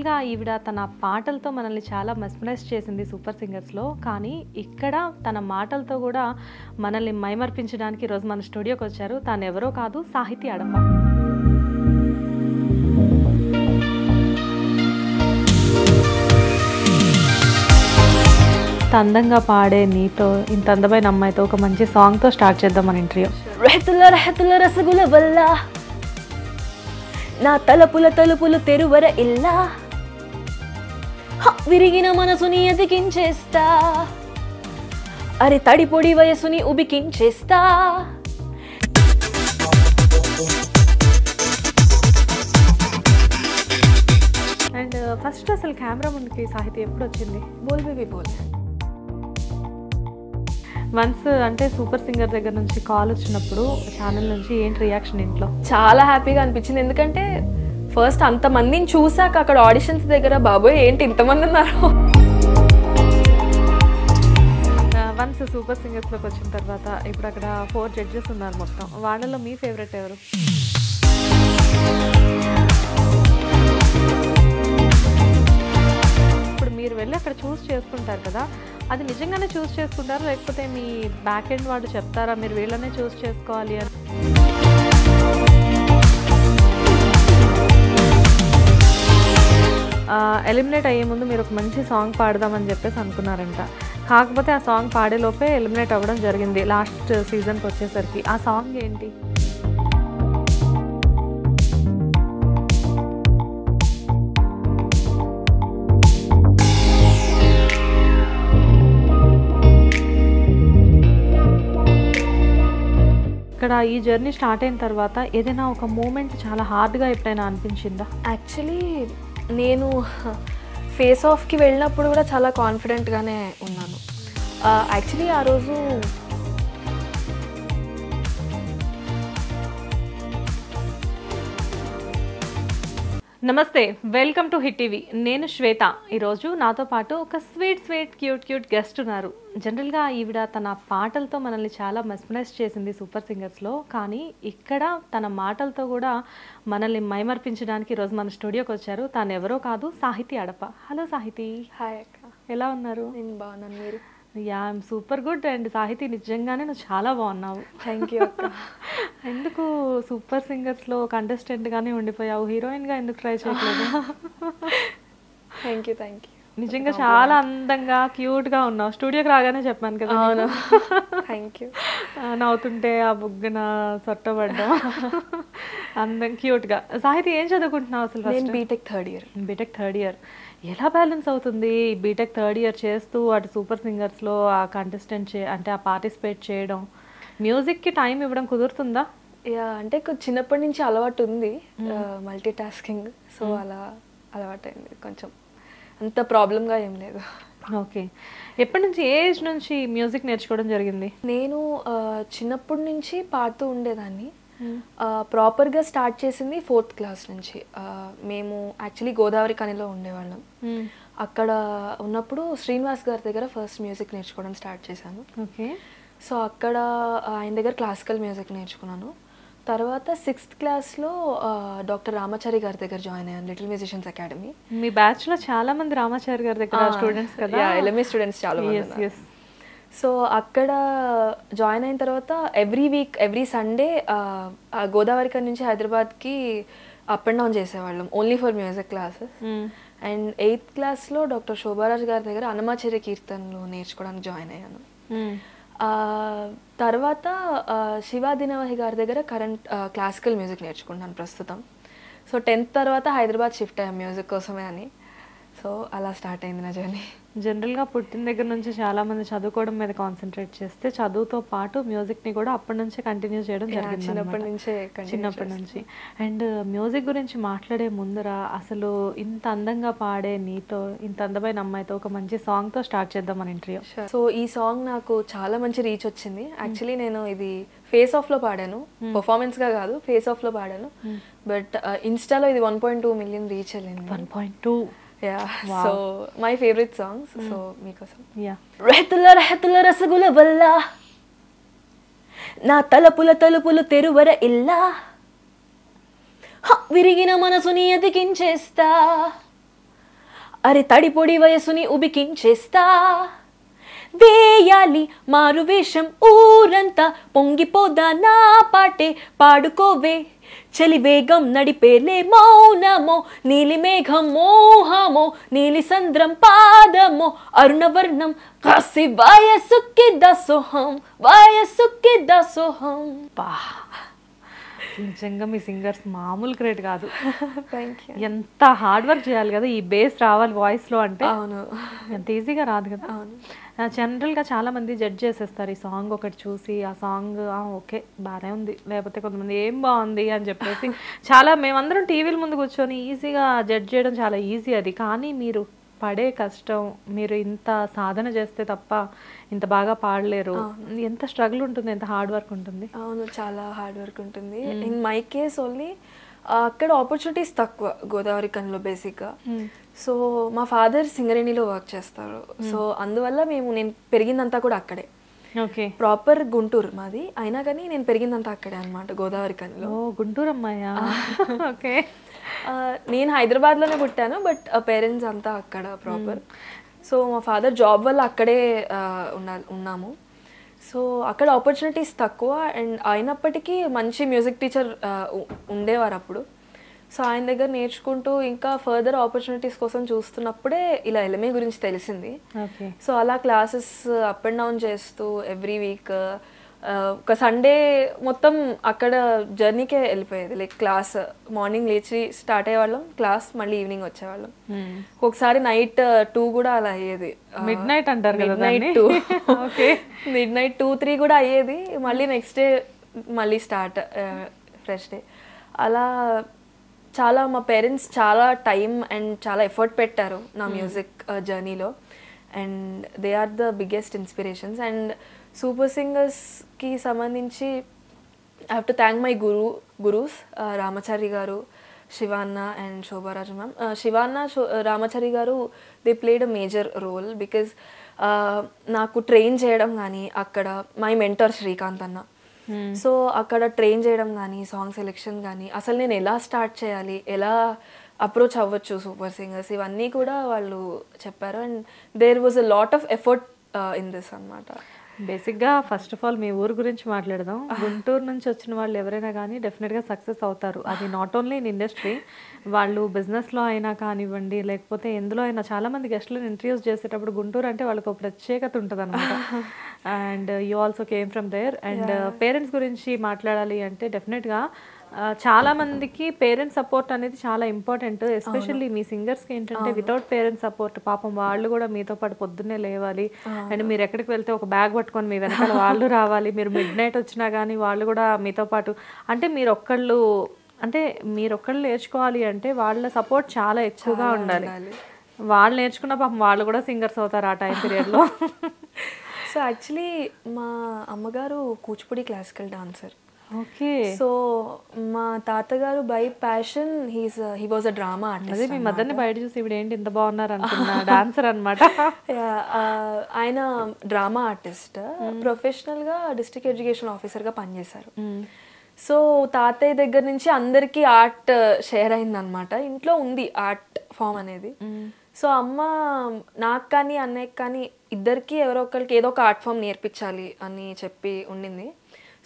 జనరల్‌గా ఈవిడ తన పాటలతో మనల్ని చాలా మెస్మరైజ్ చేసింది 'సూపర్ సింగర్స్‌లో. కానీ ఇక్కడ తన మాటలతో గూడా మనల్ని మైమర్పించడానికి ఈరోజు మన స్టూడియోకొచ్చారు. తానెవరో కాదు సాహితీ అడప. ఇంత అందంగా పాడే నీతో, ఇంత అందమైన అమ్మాయితో ఒక మంచి సాంగ్‌తో స్టార్ట్ చేద్దాం మన ఇంటర్వ్యూ. రెహతుల రసగుల వల్ల నా తలుపులు తెరువర ఇల్లా విరిగిన మనసుని ఎదిగించేస్తా అరే తడిపొడి వయసుని ఉబికించేస్తా అండ్ ఫస్ట్ అసలు కెమెరా ముందుకి సాహితీ ఎప్పుడు వచ్చింది? బోల్ బేబీ బోల్. వన్స్ అంటే సూపర్ సింగర్ దగ్గర నుంచి కాల్ వచ్చినప్పుడు ఛానల్ నుంచి ఏంటి రియాక్షన్ ఇంట్లో? చాలా హ్యాపీగా అనిపించింది. ఎందుకంటే ఫస్ట్ అంతమందిని చూసాక అక్కడ ఆడిషన్స్ దగ్గర బాబోయ్ ఏంటి ఇంతమంది ఉన్నారు. వన్స్ సూపర్ సింగర్స్లోకి వచ్చిన తర్వాత ఇప్పుడు అక్కడ 4 జడ్జెస్ ఉన్నారు మొత్తం. వాళ్ళలో మీ ఫేవరెట్ ఎవరు? ఇప్పుడు మీరు వెళ్ళి అక్కడ చూస్ చేసుకుంటారు కదా, అది నిజంగానే చూస్ చేసుకుంటారా లేకపోతే మీ బ్యాక్ ఎండ్ వాళ్ళు చెప్తారా మీరు వీళ్ళనే చూస్ చేసుకోవాలి అని? ఎలిమినేట్ అయ్యే ముందు మీరు ఒక మంచి సాంగ్ పాడదామని చెప్పేసి అనుకున్నారంట. కాకపోతే ఆ సాంగ్ పాడేలోపే ఎలిమినేట్ అవ్వడం జరిగింది లాస్ట్ సీజన్కి వచ్చేసరికి. ఆ సాంగ్ ఏంటి? ఇక్కడ ఈ జర్నీ స్టార్ట్ అయిన తర్వాత ఏదైనా ఒక మూమెంట్ చాలా హార్డ్గా ఎప్పుడైనా అనిపించిందా? యాక్చువల్లీ నేను ఫేస్ ఆఫ్కి వెళ్ళినప్పుడు కూడా చాలా కాన్ఫిడెంట్గానే ఉన్నాను. యాక్చువల్లీ ఆ రోజు నమస్తే, వెల్కమ్ టు హిట్ టీవీ. నేను శ్వేత. ఈరోజు నాతో పాటు ఒక స్వీట్ క్యూట్ గెస్ట్ ఉన్నారు. జనరల్గా ఈవిడ తన పాటలతో మనల్ని చాలా మెస్మరైజ్ చేసింది సూపర్ సింగర్స్లో. కానీ ఇక్కడ తన మాటలతో కూడా మనల్ని మైమర్పించడానికి ఈరోజు మన స్టూడియోకి వచ్చారు. తానెవరో కాదు సాహితీ అడప. హలో సాహితీ. హాయ్ అక్క. ఎలా ఉన్నారు? నేను బాగున్నాను, మీరు? Yeah, I'm super good. And సాహితీ, నిజంగానే నువ్వు చాలా బాగున్నావు. థ్యాంక్ యూ అక్క. ఎందుకు సూపర్ సింగర్స్లో కంటెస్టెంట్గానే ఉండిపోయావు, హీరోయిన్గా ఎందుకు ట్రై చేయట్లేదు? Thank you. నిజంగా చాలా అందంగా క్యూట్గా ఉన్నావు. స్టూడియోకి రాగానే చెప్పాను కదా. అవును. Thank you. నవ్వుతుంటే ఆ బుగ్గన సొట్టబడ్డా అందం క్యూట్గా. సాహితీ, ఏం చదువుకుంటున్నావు అసలు? నేను బీటెక్ థర్డ్ ఇయర్. ఎలా బ్యాలెన్స్ అవుతుంది బీటెక్ థర్డ్ ఇయర్ చేస్తూ అటు సూపర్ సింగర్స్లో ఆ కంటెస్టెంట్ అంటే ఆ పార్టిసిపేట్ చేయడం, మ్యూజిక్కి టైం ఇవ్వడం కుదురుతుందా? యా, అంటే చిన్నప్పటి నుంచి అలవాటు ఉంది మల్టీ టాస్కింగ్. సో అలా అలవాటైంది. కొంచెం అంత ప్రాబ్లంగా ఏం లేదు. ఓకే. ఎప్పటి నుంచి, ఏ ఏజ్ నుంచి మ్యూజిక్ నేర్చుకోవడం జరిగింది? నేను చిన్నప్పటి నుంచి పాడుతూ ఉండేదాన్ని. ప్రాపర్గా స్టార్ట్ చేసింది 4th క్లాస్ నుంచి. మేము యాక్చువల్లీ గోదావరి కనిలో ఉండేవాళ్ళం. అక్కడ ఉన్నప్పుడు శ్రీనివాస్ గారి దగ్గర ఫస్ట్ మ్యూజిక్ నేర్చుకోవడం స్టార్ట్ చేశాను. ఓకే. సో అక్కడ ఆయన దగ్గర క్లాసికల్ మ్యూజిక్ నేర్చుకున్నాను. తర్వాత 6th క్లాస్లో డాక్టర్ రామాచారి గారి దగ్గర జాయిన్ అయ్యాను, లిటిల్ మ్యూజిషియన్స్ అకాడమీ. మీ బ్యాచ్లో చాలా మంది రామాచారి గారి దగ్గర స్టూడెంట్స్ కదా? ఎల్ఎంఈ స్టూడెంట్స్ చాలా మంది. సో అక్కడ జాయిన్ అయిన తర్వాత ఎవ్రీ సండే గోదావరి నుంచి హైదరాబాద్కి అప్ అండ్ డౌన్ చేసేవాళ్ళం, only for music classes. And 8th క్లాస్లో డాక్టర్ శోభారాజ్ గారి దగ్గర అన్నమాచార్య కీర్తనలు నేర్చుకోవడానికి జాయిన్ అయ్యాను. తర్వాత శివా దినవహి గారి దగ్గర క్లాసికల్ మ్యూజిక్ నేర్చుకుంటాను ప్రస్తుతం. సో 10th తర్వాత హైదరాబాద్ షిఫ్ట్ అయ్యాం మ్యూజిక్ కోసమే అని. సో అలా స్టార్ట్ అయింది నా జర్నీ. జనరల్గా పుట్టిన దగ్గర నుంచి చాలామంది చదువుకోవడం మీద కాన్సన్ట్రేట్ చేస్తే చదువుతో పాటు మ్యూజిక్ని కూడా అప్పటి నుంచే కంటిన్యూ చేయడం జరిగింది. చిన్నప్పటి నుంచి. అండ్ మ్యూజిక్ గురించి మాట్లాడే ముందర అసలు ఇంత అందంగా పాడే నీతో, ఇంత అందమైన అమ్మాయితో ఒక మంచి సాంగ్తో స్టార్ట్ చేద్దాం మన ఇంటర్వ్యూ. సో ఈ సాంగ్ నాకు చాలా మంచి రీచ్ వచ్చింది. యాక్చువల్లీ నేను ఇది ఫేస్ ఆఫ్లో పాడాను, పర్ఫార్మెన్స్గా కాదు, ఫేస్ ఆఫ్లో పాడాను. బట్ ఇన్స్టాలో ఇది 1.2 మిలియన్ రీచ్ అయింది. 1.2. Yeah, wow. So my favorite songs. So మీకోసం. Yeah. రెహతుల రసగుల వల్ల నా తలుపులు తెరువర ఇల్లా విరిగిన మనసుని ఎదిగించేస్తా అరే తడిపొడి వయసుని ఉబికించేస్తా, వేయాలి మారు వేషం ఊరంతా, పొంగిపోదా నా పాటే పాడుకోవే, చలి వేగం నడిపేలే మౌనమో, నీలి మేఘం మోహమో, నీలి సంద్రం పాదమో, అరుణవర్ణం కాసి వయసుకి దాసోహం, వయసుకి దాసోహం. బా నిజంగా మీ సింగర్స్ మామూలు గ్రేట్ కాదు. Thank you. ఎంత హార్డ్ వర్క్ చేయాలి కదా ఈ బేస్ రావాలి వాయిస్లో అంటే. అవును, ఎంత ఈజీగా రాదు కదా. అవును. జనరల్గా చాలా మంది జడ్జ్ చేసేస్తారు ఈ సాంగ్ ఒకటి చూసి, ఆ సాంగ్ ఓకే బాగానే ఉంది, లేకపోతే కొంతమంది ఏం బాగుంది అని చెప్పేసి చాలా మేమందరం టీవీల ముందు కూర్చొని ఈజీగా జడ్జ్ చేయడం చాలా ఈజీ అది. కానీ మీరు పడే కష్టం, మీరు ఇంత సాధన చేస్తే తప్ప ఇంత బాగా పాడలేరు. ఎంత స్ట్రగుల్ ఉంటుంది, ఎంత హార్డ్ వర్క్ ఉంటుంది. అవును, చాలా హార్డ్ వర్క్ ఉంటుంది. ఇన్ మై కేస్ ఓన్లీ అక్కడ ఆపర్చునిటీస్ తక్కువ గోదావరి కన్లో బేసిక్గా. సో మా ఫాదర్ సింగరేణిలో వర్క్ చేస్తారు. సో అందువల్ల నేను పెరిగిందంతా కూడా అక్కడే. ఓకే. ప్రాపర్ గుంటూరు మాది, అయినా కానీ నేను పెరిగిందంతా అక్కడే అనమాట, గోదావరి కన్లో. ఓ గుంటూరు అమ్మాయా? ఓకే. నేను హైదరాబాద్లోనే పుట్టాను, బట్ పేరెంట్స్ అంతా అక్కడ ప్రాపర్. సో మా ఫాదర్ జాబ్ వల్ల అక్కడే ఉన్నాము. సో అక్కడ ఆపర్చునిటీస్ తక్కువ, అండ్ అయినప్పటికీ మంచి మ్యూజిక్ టీచర్ ఉండేవారు అప్పుడు. సో ఆయన దగ్గర నేర్చుకుంటూ ఇంకా ఫర్దర్ ఆపర్చునిటీస్ కోసం చూస్తున్నప్పుడే ఇలా ఎల్ఎంఏ గురించి తెలిసింది. సో అలా క్లాసెస్ అప్ అండ్ డౌన్ చేస్తూ ఎవ్రీ వీక్ ఒక సండే మొత్తం అక్కడ జర్నీకే వెళ్ళిపోయేది. లైక్ క్లాస్ మార్నింగ్ లేచి స్టార్ట్ అయ్యేవాళ్ళం, క్లాస్ మళ్ళీ ఈవినింగ్ వచ్చేవాళ్ళం. ఒకసారి నైట్ 2 కూడా అలా అయ్యేది. మిడ్ నైట్ అంటారు కదా, మిడ్ నైట్ 2-3 కూడా అయ్యేది. మళ్ళీ నెక్స్ట్ డే మళ్ళీ స్టార్ట్ ఫ్రెష్ డే. అలా చాలా మా పేరెంట్స్ చాలా టైం అండ్ చాలా ఎఫర్ట్ పెట్టారు నా మ్యూజిక్ జర్నీలో, and they are the biggest inspirations. And super సింగర్స్కి సంబంధించి I have to thank my gurus Ramachari గారు, శివాన్న అండ్ శోభారాజు మ్యామ్. శివాన్న రామచారి గారు they played a major role because నాకు ట్రైన్ చేయడం కానీ, అక్కడ మై మెంటర్ శ్రీకాంత్ అన్న, సో అక్కడ ట్రైన్ చేయడం కానీ, సాంగ్ సెలెక్షన్ కానీ, అసలు నేను ఎలా స్టార్ట్ చేయాలి, ఎలా అప్రోచ్ అవ్వచ్చు సూపర్ సింగర్స్, ఇవన్నీ కూడా వాళ్ళు చెప్పారు. And there was a lot of effort in this అన్నమాట. బేసిక్గా ఫస్ట్ ఆఫ్ ఆల్ మీ ఊరు గురించి మాట్లాడదాం. గుంటూరు నుంచి వచ్చిన వాళ్ళు ఎవరైనా కానీ డెఫినెట్గా సక్సెస్ అవుతారు. అది నాట్ ఓన్లీ ఇన్ ఇండస్ట్రీ, వాళ్ళు బిజినెస్లో అయినా కానివ్వండి, లేకపోతే ఎందులో అయినా. చాలామంది గెస్ట్లను ఇంట్రడ్యూస్ చేసేటప్పుడు గుంటూరు అంటే వాళ్ళకి ఒక ప్రత్యేకత ఉంటుంది అనమాట. And you also came from there. And parents గురించి మాట్లాడాలి అంటే డెఫినెట్గా చాలా మందికి పేరెంట్స్ సపోర్ట్ అనేది చాలా ఇంపార్టెంట్. ఎస్పెషల్లీ మీ సింగర్స్కి ఏంటంటే వితౌట్ పేరెంట్స్ సపోర్ట్ పాపం వాళ్ళు కూడా మీతో పాటు పొద్దున్నే లేవాలి, అండ్ మీరు ఎక్కడికి వెళ్తే ఒక బ్యాగ్ పట్టుకొని మీ వెనకాల వాళ్ళు రావాలి. మీరు మిడ్ నైట్ వచ్చినా కానీ వాళ్ళు కూడా మీతో పాటు, అంటే మీరు ఒక్కళ్ళు నేర్చుకోవాలి అంటే వాళ్ళ సపోర్ట్ చాలా ఎక్కువగా ఉండాలి. వాళ్ళు నేర్చుకున్న పాపం వాళ్ళు కూడా సింగర్స్ అవుతారు ఆ టైం పీరియడ్లో. సో యాక్చువల్లీ మా అమ్మగారు Kuchipudi classical dancer. Okay. So మా తాతగారు by passion he was a drama artist. అదే మీ మదర్ని బయట చూసి ఇప్పుడు ఏంటి ఇంత బాగున్నారు అనుకున్నా, డాన్సర్ అనమాట. ఆయన డ్రామా ఆర్టిస్ట్, ప్రొఫెషనల్గా డిస్ట్రిక్ట్ ఎడ్యుకేషన్ ఆఫీసర్గా పనిచేశారు. సో తాతయ్య దగ్గర నుంచి అందరికీ ఆర్ట్ షేర్ అయిందనమాట. ఇంట్లో ఉంది ఆర్ట్ ఫామ్ అనేది. సో అమ్మ నాకు కానీ అన్నయ్యకి కానీ ఇద్దరికి ఎవరో ఒకరికి ఏదో ఒక ఆర్ట్ ఫామ్ నేర్పించాలి అని చెప్పి ఉండింది.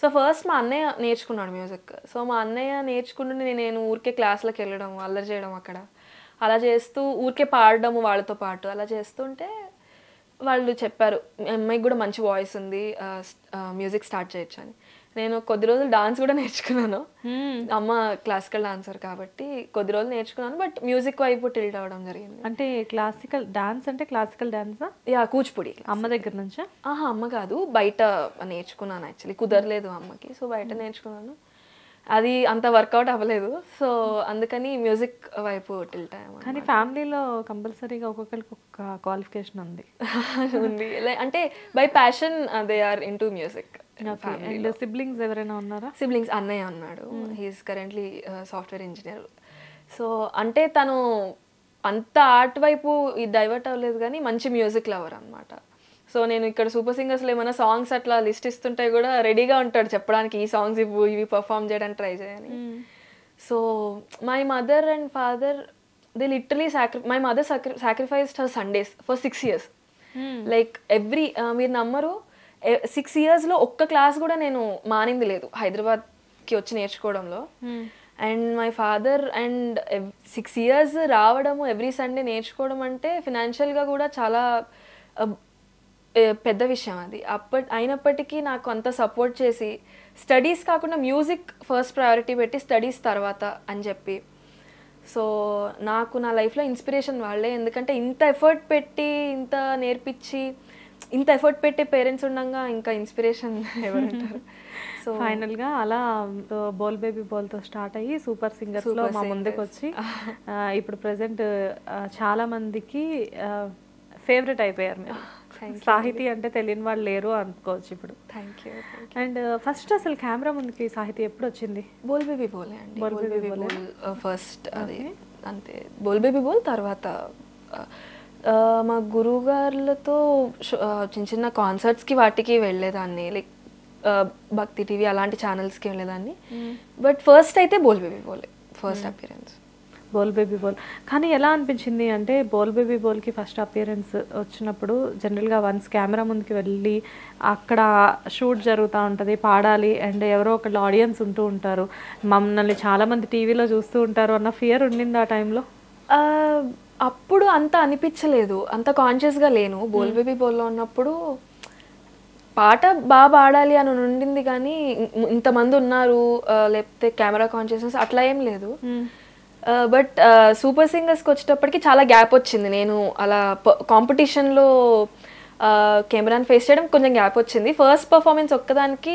సో ఫస్ట్ మా అన్నయ్య నేర్చుకున్నాడు మ్యూజిక్. సో మా అన్నయ్య నేర్చుకుంటుంటే నేను ఊరికే క్లాస్లకు వెళ్ళడం, అల్లరి చేయడం, అక్కడ అలా చేస్తూ ఊరికే పాడడము వాళ్ళతో పాటు అలా చేస్తుంటే వాళ్ళు చెప్పారు అమ్మాయికి కూడా మంచి వాయిస్ ఉంది, మ్యూజిక్ స్టార్ట్ చేయొచ్చు అని. నేను కొద్ది రోజులు డాన్స్ కూడా నేర్చుకున్నాను. అమ్మ క్లాసికల్ డాన్సర్ కాబట్టి కొద్ది రోజులు నేర్చుకున్నాను, బట్ మ్యూజిక్ వైపు టిల్ట్ అవ్వడం జరిగింది. అంటే క్లాసికల్ డాన్స్ అంటే క్లాసికల్ డాన్సా? యా, కూచిపూడి. అమ్మ దగ్గర నుంచా? అమ్మ కాదు, బయట నేర్చుకున్నాను. యాక్చువల్లీ కుదరలేదు అమ్మకి, సో బయట నేర్చుకున్నాను. అది అంత వర్కౌట్ అవ్వలేదు, సో అందుకని మ్యూజిక్ వైపు టిల్ట్ అయ్యాము. కానీ ఫ్యామిలీలో కంపల్సరీగా ఒక్కొక్కరికి ఒక క్వాలిఫికేషన్ ఉంది. అంటే by passion they are into music. And siblings ఎవరైనా ఉన్నారా? సిబ్లింగ్స్ అన్నయ్య ఉన్నాడు, he's currently software engineer. So అంటే తను అంత ఆర్ట్ వైపు డైవర్ట్ అవ్వలేదు, కానీ మంచి మ్యూజిక్ లవర్ అనమాట. సో నేను ఇక్కడ సూపర్ సింగర్స్లో ఏమైనా సాంగ్స్ అట్లా లిస్ట్ ఇస్తుంటే కూడా రెడీగా ఉంటాడు చెప్పడానికి, ఈ సాంగ్స్ ఇవి పర్ఫామ్ చేయడానికి ట్రై చేయని. So my mother and father they literally my mother sacrificed her Sundays for 6 years. Like every మీరు నమ్మరు 6 yearsలో ఒక్క క్లాస్ కూడా నేను మానింది లేదు హైదరాబాద్కి వచ్చి నేర్చుకోవడంలో. And my father and 6 years రావడము ఎవ్రీ సండే నేర్చుకోవడం అంటే ఫినాన్షియల్గా కూడా చాలా పెద్ద విషయం అది. అయినప్పటికీ నాకు అంత సపోర్ట్ చేసి స్టడీస్ కాకుండా మ్యూజిక్ ఫస్ట్ ప్రయారిటీ పెట్టి స్టడీస్ తర్వాత అని చెప్పి, సో నాకు నా లైఫ్లో ఇన్స్పిరేషన్ వాళ్ళే. ఎందుకంటే ఇంత ఎఫర్ట్ పెట్టి ఇంత నేర్పించి ఇంత ఎఫర్ట్ పెట్టే పేరెంట్స్ ఉండగా ఇంకా ఇన్స్పిరేషన్ ఎవరంటారు. సో ఫైనల్గా అలా బోల్ బేబీ బోల్తో స్టార్ట్ అయ్యి సూపర్ సింగర్స్లో మా ముందుకు వచ్చి ఇప్పుడు ప్రజెంట్ చాలా మందికి ఫేవరెట్ అయిపోయారు మీరు. సాహితీ అంటే తెలియని వాళ్ళు లేరు అనుకోవచ్చు ఇప్పుడు. Thank you. అండ్ ఫస్ట్ అసలు కెమెరా ముందుకి సాహితీ ఎప్పుడు వచ్చింది? బోల్ బేబీ బోల్ అండి. బోల్ బేబీ బోల్ ఫస్ట్ అది అంతే. బోల్ బేబీ బోల్ తర్వాత మా గురువు గారులతో చిన్న చిన్న కాన్సర్ట్స్కి వాటికి వెళ్ళేదాన్ని, లైక్ భక్తి టీవీ అలాంటి ఛానల్స్కి వెళ్ళేదాన్ని. బట్ ఫస్ట్ అయితే బోల్ బేబీ బోల్ ఫస్ట్ అపియరెన్స్. బోల్ బేబీ బోల్. కానీ ఎలా అనిపించింది అంటే బోల్ బేబీ బోల్కి ఫస్ట్ అపియరెన్స్ వచ్చినప్పుడు జనరల్గా వన్స్ కెమెరా ముందుకి వెళ్ళి అక్కడ షూట్ జరుగుతూ ఉంటుంది, పాడాలి అండ్ ఎవరో ఒకళ్ళు ఆడియన్స్ ఉంటూ ఉంటారు, మమ్మల్ని చాలామంది టీవీలో చూస్తూ ఉంటారు అన్న ఫియర్ ఉండింది ఆ టైంలో? అప్పుడు అంత అనిపించలేదు, అంత కాన్షియస్గా లేను. బోల్ బేబీ బోల్లో ఉన్నప్పుడు పాట బాగా పాడాలి అని ఉండింది, కానీ ఇంతమంది ఉన్నారు లేకపోతే కెమెరా కాన్షియస్నెస్ అట్లా ఏం లేదు. బట్ సూపర్ సింగర్స్కి వచ్చేటప్పటికి చాలా గ్యాప్ వచ్చింది. నేను అలా కాంపిటీషన్లో కెమెరాని ఫేస్ చేయడం కొంచెం గ్యాప్ వచ్చింది. ఫస్ట్ పర్ఫార్మెన్స్ ఒక్కదానికి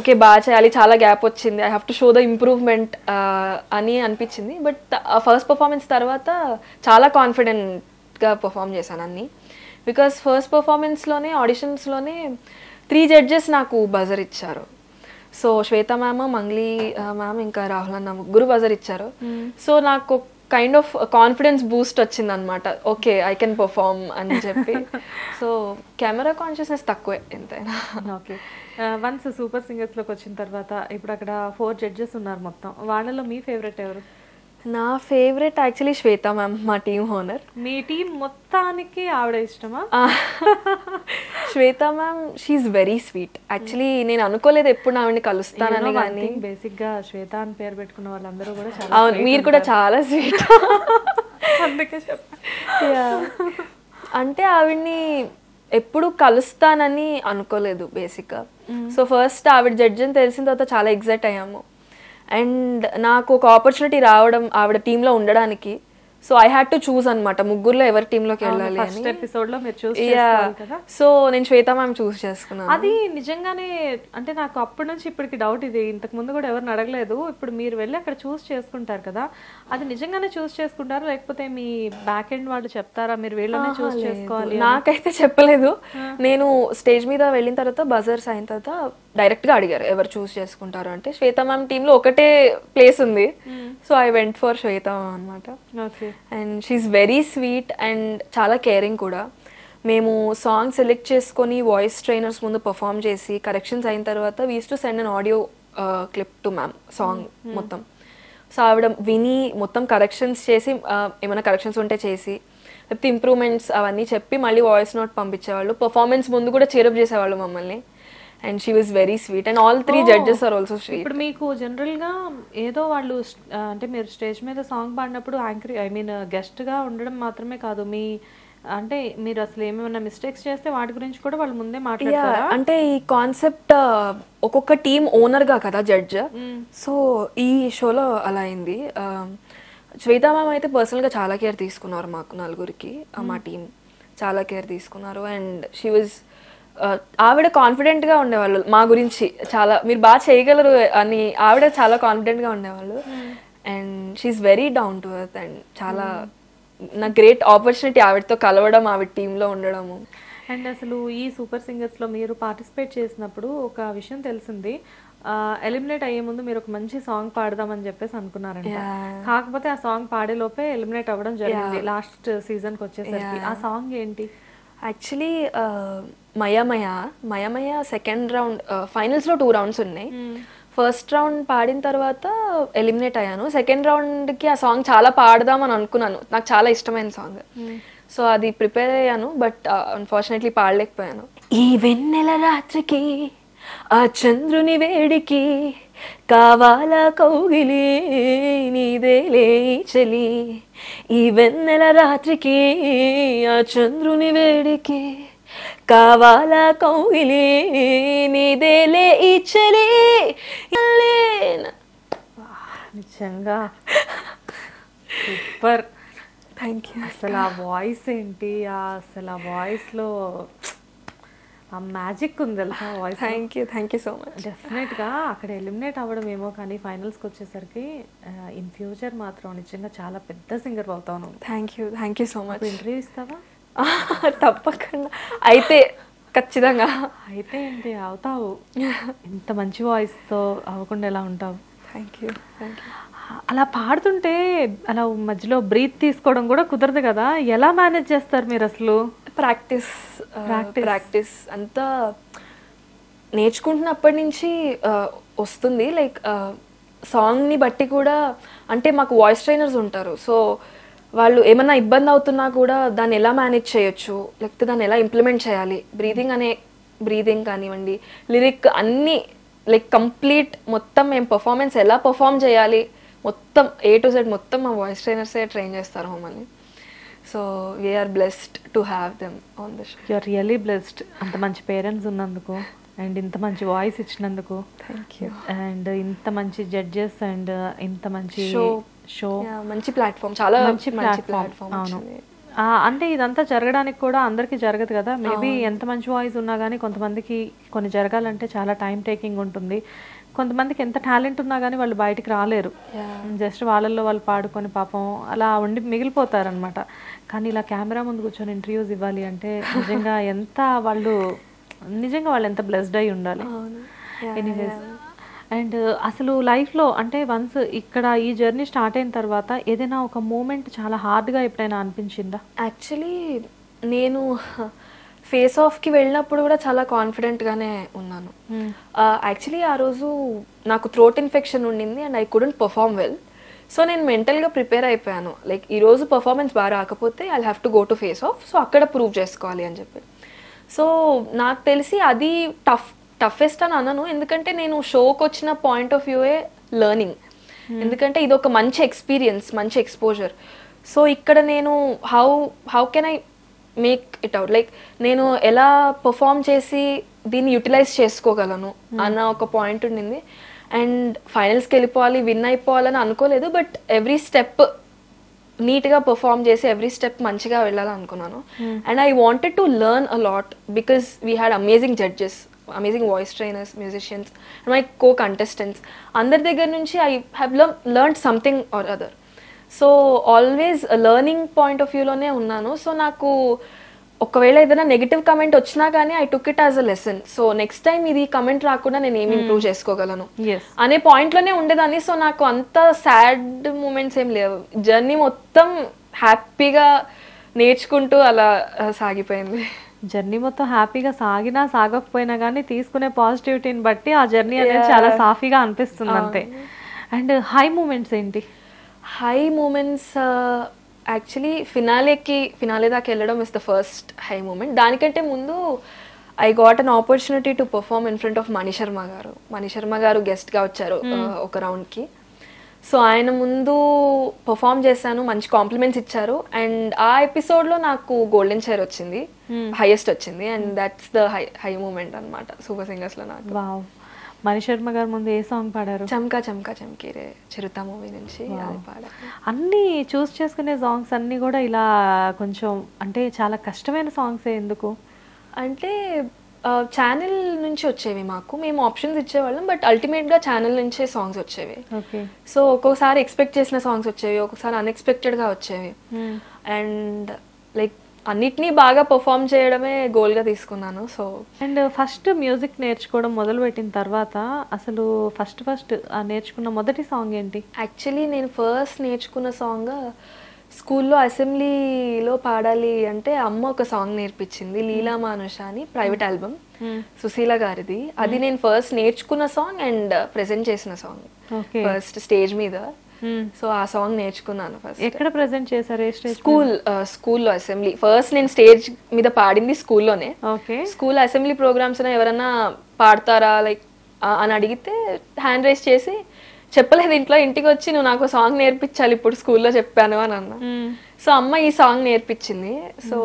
ఓకే బాగా చేయాలి, చాలా గ్యాప్ వచ్చింది, I have to show the improvement అని అనిపించింది. బట్ ఆ ఫస్ట్ పర్ఫార్మెన్స్ తర్వాత చాలా కాన్ఫిడెంట్గా పర్ఫామ్ చేశాను అన్నీ. బికాస్ ఫస్ట్ పర్ఫార్మెన్స్లోనే ఆడిషన్స్లోనే 3 judges నాకు బజర్ ఇచ్చారు. సో శ్వేత మ్యామ్, మంగ్లీ మ్యామ్, ఇంకా రాహుల్ అన్న ముగ్గురు బజర్ ఇచ్చారు. సో నాకు కైండ్ ఆఫ్ కాన్ఫిడెన్స్ బూస్ట్ వచ్చింది అనమాట, ఓకే ఐ కెన్ పర్ఫామ్ అని చెప్పి. సో కెమెరా కాన్షియస్నెస్ తక్కువే ఎంతైనా. ఓకే. వన్స్ సూపర్ సింగర్స్లోకి వచ్చిన తర్వాత ఇప్పుడు అక్కడ 4 judges ఉన్నారు మొత్తం, వాళ్ళలో మీ ఫేవరెట్ ఎవరు? నా ఫేవరెట్ యాక్చువల్లీ శ్వేత మ్యామ్, మా టీమ్ ఓనర్. మీ టీం మొత్తానికి ఆవిడ ఇష్టమా? Shweta ma'am she's very sweet. Actually నేను అనుకోలేదు ఎప్పుడు ఆవిడని కలుస్తానని, కానీ బేసిక్గా శ్వేత అని పేరు పెట్టుకున్న వాళ్ళందరూ కూడా చాలా, అవును మీరు కూడా చాలా స్వీట్. అందుకే అంటే ఆవిడ్ని ఎప్పుడు కలుస్తానని అనుకోలేదు బేసిక్గా. సో ఫస్ట్ ఆవిడ జడ్జ్ అని తెలిసిన తర్వాత చాలా ఎగ్జైట్ అయ్యాము. అండ్ నాకు ఒక ఆపర్చునిటీ రావడం ఆవిడ టీంలో ఉండడానికి, so I had to choose అనమాట ముగ్గురులో ఎవరి టీంలోకి వెళ్ళాలి అని. సో నేను శ్వేత మ్యామ్ చూస్ చేసుకున్నాను. అది నిజంగానే అంటే నాకు అప్పటి నుంచి ఇప్పటికి డౌట్, ఇది ఇంతకు ముందు కూడా ఎవరిని అడగలేదు. ఇప్పుడు మీరు వెళ్ళి అక్కడ చూస్ చేసుకుంటారు కదా, అది నిజంగానే చూస్ చేసుకుంటారా లేకపోతే మీ బ్యాక్ ఎండ్ వాళ్ళు చెప్తారా మీరు వీళ్ళనే చూస్ చేసుకోవాలి? నాకైతే చెప్పలేదు. నేను స్టేజ్ మీద వెళ్ళిన తర్వాత బజర్స్ అయిన తర్వాత డైరెక్ట్ గా అడిగారు ఎవరు చూస్ చేసుకుంటారు అంటే, శ్వేత మ్యామ్ టీమ్ లో ఒకటే ప్లేస్ ఉంది, so I went for Shweta ma'am అనమాట. And she's very sweet and చాలా కేరింగ్ కూడా. మేము సాంగ్ సెలెక్ట్ చేసుకొని వాయిస్ ట్రైనర్స్ ముందు పర్ఫామ్ చేసి కరెక్షన్స్ అయిన తర్వాత we use to send an audio clip to ma'am song మొత్తం. సో ఆవిడ విని మొత్తం కరెక్షన్స్ చేసి ఏమైనా కరెక్షన్స్ ఉంటే చేసి లేకపోతే ఇంప్రూవ్మెంట్స్ అవన్నీ చెప్పి మళ్ళీ వాయిస్ నోట్ పంపించేవాళ్ళు. పర్ఫార్మెన్స్ ముందు కూడా చేరప్ చేసేవాళ్ళు మమ్మల్ని. And she was very sweet and all 3 judges are also sweet. ఇప్పుడు మీకు జనరల్గా ఏదో వాళ్ళు అంటే మీరు స్టేజ్ మీద సాంగ్ పాడినప్పుడు యాంకర్ గెస్ట్గా ఉండడం మాత్రమే కాదు, మీ అంటే మీరు అసలు ఏమైనా మిస్టేక్స్ చేస్తే వాటి గురించి కూడా వాళ్ళు ముందే మాట్లాడతారా? అంటే ఈ కాన్సెప్ట్ ఒక్కొక్క టీమ్ ఓనర్గా కదా జడ్జ్, సో ఈ షోలో అలా అయింది. శ్వేత మ్యామ్ అయితే పర్సనల్గా చాలా కేర్ తీసుకున్నారు మాకు నలుగురికి, మా టీం చాలా కేర్ తీసుకున్నారు. అండ్ షీ వాజ్ ఆవిడ కాన్ఫిడెంట్గా ఉండేవాళ్ళు మా గురించి, చాలా మీరు బాగా చేయగలరు అని ఆవిడ చాలా కాన్ఫిడెంట్గా ఉండేవాళ్ళు. And she's very down to earth and చాలా నాకు గ్రేట్ ఆపర్చునిటీ ఆవిడతో కలవడం, ఆవిడ టీంలో ఉండడము. అండ్ అసలు ఈ సూపర్ సింగర్స్లో మీరు పార్టిసిపేట్ చేసినప్పుడు ఒక విషయం తెలిసింది, ఎలిమినేట్ అయ్యే ముందు మీరు ఒక మంచి సాంగ్ పాడదామని చెప్పేసి అనుకున్నారంట. కాకపోతే ఆ సాంగ్ పాడే లోపే ఎలిమినేట్ అవ్వడం జరిగింది లాస్ట్ సీజన్కి వచ్చేసరికి. ఆ సాంగ్ ఏంటి? యాక్చువల్లీ మయమయ సెకండ్ రౌండ్ ఫైనల్స్లో 2 rounds ఉన్నాయి. ఫస్ట్ రౌండ్ పాడిన తర్వాత ఎలిమినేట్ అయ్యాను. సెకండ్ రౌండ్కి ఆ సాంగ్ చాలా పాడదామని అనుకున్నాను, నాకు చాలా ఇష్టమైన సాంగ్. సో అది ప్రిపేర్ అయ్యాను, బట్ అన్ఫార్చునేట్లీ పాడలేకపోయాను. ఈ వెన్నెల రాత్రికి ఆ చంద్రుని వేడికి కావాలా కౌగిలి నీదేలే చలి. ఈ వెన్నెల రాత్రికి ఆ చంద్రుని వేడికి కావాలా కౌగిలి నీదేలే ఈ చలి. నిజంగా సూపర్. Thank you. అసలు ఆ వాయిస్ ఏంటి, అసలు ఆ వాయిస్లో ఆ మ్యాజిక్ ఉంది తెలుసా voice. Thank you so much. డెఫినెట్గా అక్కడ ఎలిమినేట్ అవ్వడం ఏమో కానీ ఫైనల్స్కి వచ్చేసరికి ఇన్ ఫ్యూచర్ మాత్రం నిజంగా చాలా పెద్ద సింగర్ అవుతాను. Thank you so much. Interview ఇస్తావా? తప్పకుండా. అయితే ఖచ్చితంగా. అయితే ఏంటి అవుతావు, ఇంత మంచి వాయిస్తో అవ్వకుండా ఎలా ఉంటావు? Thank you. అలా పాడుతుంటే అలా మధ్యలో బ్రీత్ తీసుకోవడం కూడా కుదరదు కదా, ఎలా మేనేజ్ చేస్తారు మీరు అసలు? ప్రాక్టీస్ అంతా నేర్చుకుంటున్నప్పటి నుంచి వస్తుంది. లైక్ సాంగ్ని బట్టి కూడా, అంటే మాకు వాయిస్ ట్రైనర్స్ ఉంటారు. సో వాళ్ళు ఏమన్నా ఇబ్బంది అవుతున్నా కూడా దాన్ని ఎలా మేనేజ్ చేయొచ్చు, లేకపోతే దాన్ని ఎలా ఇంప్లిమెంట్ చేయాలి, బ్రీదింగ్ కానివ్వండి, లిరిక్ అన్నీ లైక్ కంప్లీట్ మొత్తం మేము పర్ఫార్మెన్స్ ఎలా పర్ఫామ్ చేయాలి మొత్తం A to Z మొత్తం మా వాయిస్ ట్రైనర్సే ట్రైన్ చేస్తారు మమ్మల్ని. So we are blessed to have them on the show. You are really blessed. అంత మంచి పేరెంట్స్ ఉన్నందుకు అండ్ ఇంత మంచి వాయిస్ ఇచ్చినందుకు. Thank you. అండ్ ఇంత మంచి జడ్జెస్ అండ్ ఇంత మంచి షో, మంచి ప్లాట్ఫామ్, చాలా మంచి ప్లాట్ఫామ్. అవును, అంటే ఇదంతా జరగడానికి కూడా అందరికీ జరగదు కదా. మేబీ ఎంత మంచి వాయిస్ ఉన్నా కానీ కొంతమందికి కొన్ని జరగాలంటే చాలా టైం టేకింగ్ ఉంటుంది. కొంతమందికి ఎంత టాలెంట్ ఉన్నా కానీ వాళ్ళు బయటికి రాలేరు, జస్ట్ వాళ్ళల్లో వాళ్ళు పాడుకొని పాపం అలా ఉండి మిగిలిపోతారనమాట. కానీ ఇలా కెమెరా ముందు కూర్చొని ఇంటర్వ్యూస్ ఇవ్వాలి అంటే నిజంగా వాళ్ళు ఎంత బ్లెస్డ్ అయి ఉండాలి. ఎనీవేస్, అండ్ అసలు లైఫ్లో అంటే వన్స్ ఇక్కడ ఈ జర్నీ స్టార్ట్ అయిన తర్వాత ఏదైనా ఒక మూమెంట్ చాలా హార్డ్గా ఎప్పుడైనా అనిపించిందా? యాక్చువల్లీ నేను ఫేస్ ఆఫ్కి వెళ్ళినప్పుడు కూడా చాలా కాన్ఫిడెంట్గానే ఉన్నాను. యాక్చువల్లీ ఆ రోజు నాకు థ్రోట్ ఇన్ఫెక్షన్ ఉండింది and I couldn't perform well. So నేను మెంటల్గా ప్రిపేర్ అయిపోయాను, లైక్ ఈరోజు పర్ఫార్మెన్స్ బాగా రాకపోతే I have to go to face of, so అక్కడ ప్రూవ్ చేసుకోవాలి అని చెప్పి. సో నాకు తెలిసి అది టఫెస్ట్ అని అనను, ఎందుకంటే నేను షోకి వచ్చిన పాయింట్ ఆఫ్ వ్యూయే లెర్నింగ్. ఎందుకంటే ఇది ఒక మంచి ఎక్స్పీరియన్స్, మంచి ఎక్స్పోజర్. సో ఇక్కడ నేను how can I make it out, like నేను ఎలా పర్ఫామ్ చేసి దీన్ని యూటిలైజ్ చేసుకోగలను అన్న ఒక పాయింట్ ఉండింది. అండ్ ఫైనల్స్కి వెళ్ళిపోవాలి, విన్ అయిపోవాలని అనుకోలేదు, బట్ ఎవ్రీ స్టెప్ నీట్గా పర్ఫామ్ చేసి ఎవ్రీ స్టెప్ మంచిగా వెళ్ళాలని అనుకున్నాను. And I wanted to learn a lot because we had amazing judges, amazing voice trainers, musicians and my co contestants. అందరి దగ్గర నుంచి I have learned something or other. So always learning point of వ్యూలోనే ఉన్నాను. So నాకు ఒకవేళ ఏదైనా negative comment వచ్చినా కానీ I took it as a lesson. So next time ఇది కమెంట్ రాకుండా నేను ఏమి ఇంప్రూవ్ చేసుకోగలను అనే పాయింట్లోనే ఉండేదాన్ని. సో నాకు అంత సాడ్ మూమెంట్స్ ఏం లేవు, జర్నీ మొత్తం హ్యాపీగా నేర్చుకుంటూ అలా సాగిపోయింది. జర్నీ మొత్తం హ్యాపీగా సాగినా సాగకపోయినా కానీ తీసుకునే పాజిటివిటీని బట్టి ఆ జర్నీ అనేది చాలా సాఫీగా అనిపిస్తుంది అంతే. అండ్ హై మూమెంట్స్ ఏంటి? హై మూమెంట్స్ యాక్చువల్లీ ఫినాలే దాకా వెళ్ళడం is the first high moment. దానికంటే ముందు I got an opportunity to perform in front of Mani Sharma గారు గెస్ట్గా వచ్చారు ఒక రౌండ్కి. సో ఆయన ముందు పర్ఫామ్ చేశాను, మంచి కాంప్లిమెంట్స్ ఇచ్చారు. అండ్ ఆ ఎపిసోడ్లో నాకు గోల్డెన్ చైర్ వచ్చింది, హైయెస్ట్ వచ్చింది. And that's the high moment అనమాట సూపర్ సింగర్స్లో నాకు. వావ్. మణి శర్మ గారు ముందు ఏ సాంగ్ పాడారు? చమ్కా చమ్కా చమ్కీరే, చిరుత మూవీ నుంచి అది పాడారు. అన్నీ చూస్ చేసుకునే సాంగ్స్ అన్నీ కూడా ఇలా కొంచెం అంటే చాలా కష్టమైన సాంగ్సే. ఎందుకు అంటే ఛానల్ నుంచి వచ్చేవి, మేము ఆప్షన్స్ ఇచ్చేవాళ్ళం, బట్ అల్టిమేట్గా ఛానల్ నుంచే సాంగ్స్ వచ్చేవి. సో ఒక్కొక్కసారి ఎక్స్పెక్ట్ చేసిన సాంగ్స్ వచ్చేవి, ఒక్కొక్కసారి అన్ఎక్స్పెక్టెడ్గా వచ్చేవి. అండ్ లైక్ అన్నిటినీ బాగా పర్ఫామ్ చేయడమే గోల్గా తీసుకున్నాను. సో అండ్ ఫస్ట్ మ్యూజిక్ నేర్చుకోవడం మొదలుపెట్టిన తర్వాత అసలు ఫస్ట్ నేర్చుకున్న మొదటి సాంగ్ ఏంటి? యాక్చువల్లీ నేను ఫస్ట్ నేర్చుకున్న సాంగ్ స్కూల్లో అసెంబ్లీలో పాడాలి అంటే అమ్మ ఒక సాంగ్ నేర్పించింది, లీలా మానుష అని, ప్రైవేట్ ఆల్బమ్, సుశీల గారిది. అది నేను ఫస్ట్ నేర్చుకున్న సాంగ్ అండ్ ప్రెజెంట్ చేసిన సాంగ్ ఫస్ట్ స్టేజ్ మీద. సో ఆ సాంగ్ నేర్చుకున్నాను ఫస్ట్. ఎక్కడ ప్రెజెంట్ చేశారు? స్కూల్లో అసెంబ్లీ. ఫస్ట్ నేను స్టేజ్ మీద పాడింది స్కూల్లోనే. ఓకే. స్కూల్ అసెంబ్లీ ప్రోగ్రామ్స్ ఎవరైనా పాడతారా లైక్ అని అడిగితే హ్యాండ్ రైస్ చేసి చెప్పలేదు ఇంట్లో, ఇంటికి వచ్చి నువ్వు నాకు సాంగ్ నేర్పించాలి ఇప్పుడు స్కూల్లో చెప్పాను అని అన్నా. సో అమ్మ ఈ సాంగ్ నేర్పించింది. సో